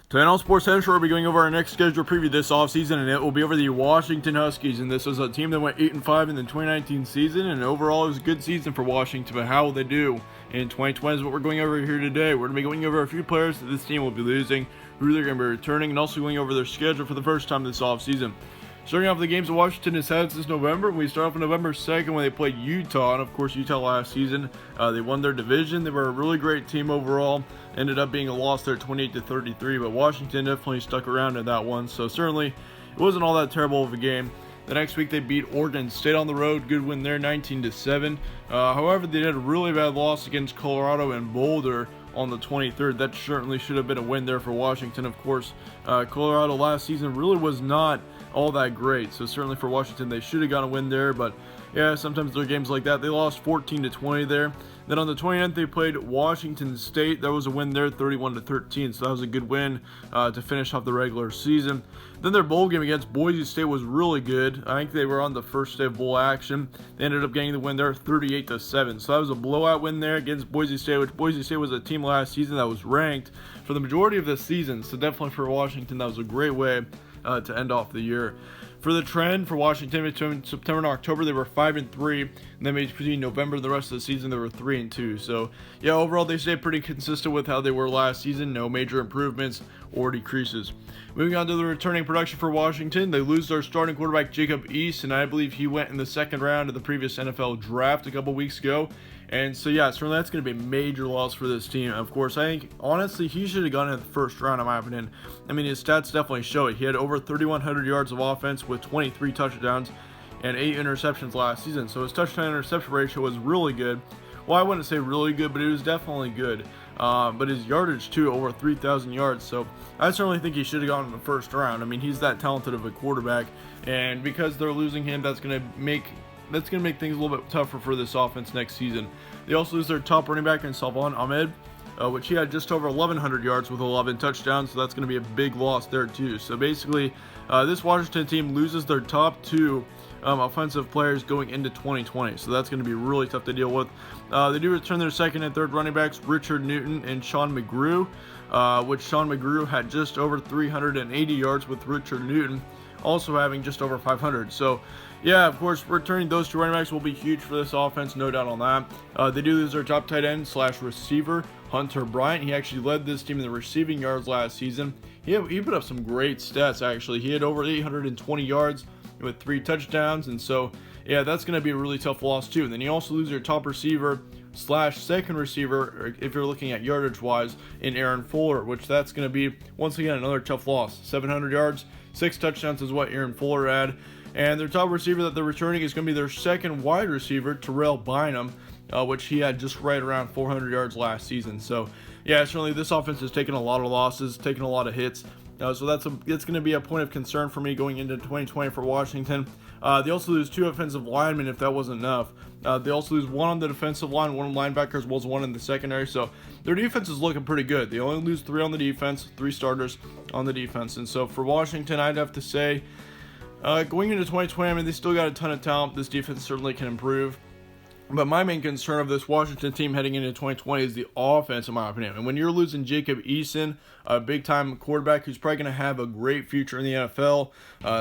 Today on Sports Central, we'll be going over our next schedule preview this offseason, and it will be over the Washington Huskies. And this was a team that went 8-5 in the 2019 season, and overall it was a good season for Washington. But how will they do in 2020 is what we're going over here today. We're going to be going over a few players that this team will be losing, who they're going to be returning, and also going over their schedule for the first time this offseason. Starting off the games that Washington has had since November, we start off on November 2nd when they played Utah. And of course, Utah last season, they won their division. They were a really great team overall. Ended up being a loss there 28-33, but Washington definitely stuck around in that one. So certainly, it wasn't all that terrible of a game. The next week they beat Oregon State on the road. Good win there, 19-7. However, they had a really bad loss against Colorado and Boulder on the 23rd. That certainly should have been a win there for Washington. Of course, Colorado last season really was not all that great. So certainly for Washington, they should have got a win there. But yeah, sometimes there are games like that. They lost 14-20 there. Then on the 29th, they played Washington State. There was a win there, 31-13. So that was a good win to finish off the regular season. Then their bowl game against Boise State was really good. I think they were on the first day of bowl action. They ended up getting the win there, 38-7. So that was a blowout win there against Boise State, which Boise State was a team last season that was ranked for the majority of the season. So definitely for Washington, that was a great way to end off the year. For the trend for Washington between September and October, they were 5-3, and then between November and the rest of the season, they were 3-2. So yeah, overall they stayed pretty consistent with how they were last season. No major improvements or decreases. Moving on to the returning production for Washington, they lose their starting quarterback Jacob East, and I believe he went in the second round of the previous NFL draft a couple weeks ago. And so yeah, certainly that's going to be a major loss for this team. Of course, I think honestly he should have gone in the first round in my opinion. I mean, his stats definitely show it. He had over 3,100 yards of offense with 23 touchdowns and 8 interceptions last season. So his touchdown interception ratio was really good. Well, I wouldn't say really good, but it was definitely good. But his yardage too, over 3,000 yards. So I certainly think he should have gone in the first round. I mean, he's that talented of a quarterback, and because they're losing him, that's going to make things a little bit tougher for this offense next season. They also lose their top running back in Salvon Ahmed, which he had just over 1,100 yards with 11 touchdowns, so that's going to be a big loss there too. So basically, this Washington team loses their top two offensive players going into 2020, so that's going to be really tough to deal with. They do return their second and third running backs, Richard Newton and Sean McGrew, which Sean McGrew had just over 380 yards with Richard Newton also having just over 500. So yeah, of course, returning those two running backs will be huge for this offense, no doubt on that. They do lose their top tight end / receiver, Hunter Bryant. He actually led this team in the receiving yards last season. He put up some great stats, actually. He had over 820 yards with 3 touchdowns, and so yeah, that's going to be a really tough loss too. And then you also lose your top receiver / second receiver, if you're looking at yardage wise, in Aaron Fuller, which that's going to be once again another tough loss. 700 yards, 6 touchdowns is what Aaron Fuller had. And their top receiver that they're returning is going to be their second wide receiver, Terrell Bynum, which he had just right around 400 yards last season. So yeah, certainly this offense has taken a lot of losses, taken a lot of hits. So that's going to be a point of concern for me going into 2020 for Washington. They also lose 2 offensive linemen, if that wasn't enough. They also lose 1 on the defensive line, 1 linebacker, as well as 1 in the secondary. So their defense is looking pretty good. They only lose 3 on the defense, 3 starters on the defense. And so for Washington, I'd have to say, going into 2020, I mean, they still got a ton of talent. This defense certainly can improve. But my main concern of this Washington team heading into 2020 is the offense, in my opinion. And when you're losing Jacob Eason, a big-time quarterback who's probably going to have a great future in the NFL,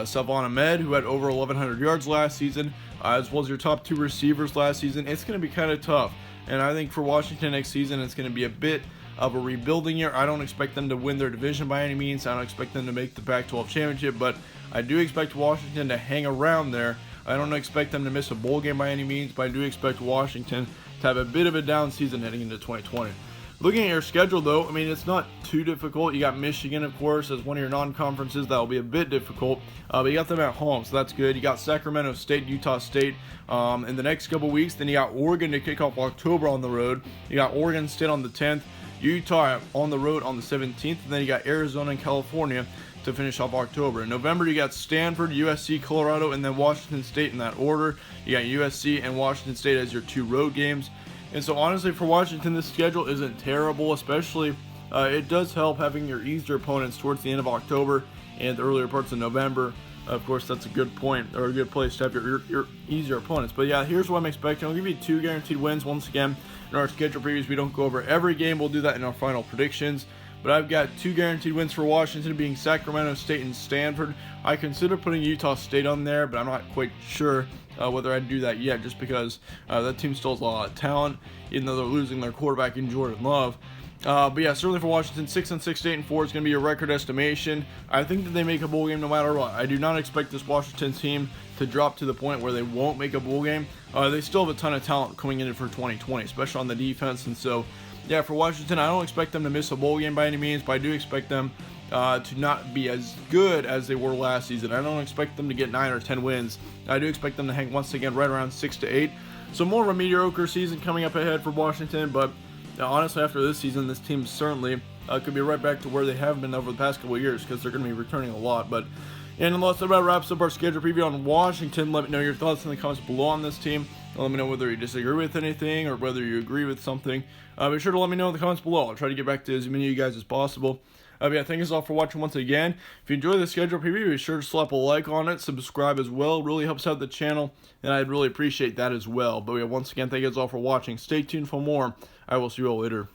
Salvon Ahmed, who had over 1,100 yards last season, as well as your top 2 receivers last season, it's going to be kind of tough. And I think for Washington next season, it's going to be a bit of a rebuilding year. I don't expect them to win their division by any means. I don't expect them to make the Pac-12 championship, but I do expect Washington to hang around there. I don't expect them to miss a bowl game by any means, but I do expect Washington to have a bit of a down season heading into 2020. Looking at your schedule, though, I mean, it's not too difficult. You got Michigan, of course, as one of your non-conferences. That will be a bit difficult, but you got them at home, so that's good. You got Sacramento State, Utah State in the next couple weeks. Then you got Oregon to kick off October on the road. You got Oregon State on the 10th, Utah on the road on the 17th, and then you got Arizona and California to finish off October. In November, you got Stanford, USC, Colorado, and then Washington State in that order. You got USC and Washington State as your 2 road games. And so honestly, for Washington, this schedule isn't terrible, especially it does help having your easier opponents towards the end of October and the earlier parts of November. Of course, that's a good point, or a good place to have your easier opponents. But yeah, here's what I'm expecting. I'll give you 2 guaranteed wins once again. In our schedule previews, we don't go over every game. We'll do that in our final predictions. but I've got 2 guaranteed wins for Washington, being Sacramento State and Stanford. I consider putting Utah State on there, but I'm not quite sure whether I'd do that yet, just because that team still has a lot of talent, even though they're losing their quarterback in Jordan Love. But yeah, certainly for Washington, 6-6, 8-4 is going to be a record estimation. I think that they make a bowl game no matter what. I do not expect this Washington team to drop to the point where they won't make a bowl game. They still have a ton of talent coming in for 2020, especially on the defense. And so, yeah, for Washington, I don't expect them to miss a bowl game by any means, but I do expect them to not be as good as they were last season. I don't expect them to get 9 or 10 wins. I do expect them to hang once again right around 6 to 8. So more of a mediocre season coming up ahead for Washington, but honestly, after this season, this team certainly could be right back to where they have been over the past couple of years, because they're going to be returning a lot. But unless that about wraps up our schedule preview on Washington, let me know your thoughts in the comments below on this team. Let me know whether you disagree with anything or whether you agree with something. Be sure to let me know in the comments below. I'll try to get back to as many of you guys as possible. But yeah, thank you all for watching once again. If you enjoy the schedule preview, be sure to slap a like on it, subscribe as well. It really helps out the channel, and I'd really appreciate that as well. But yeah, once again, thank you all for watching. Stay tuned for more. I will see you all later.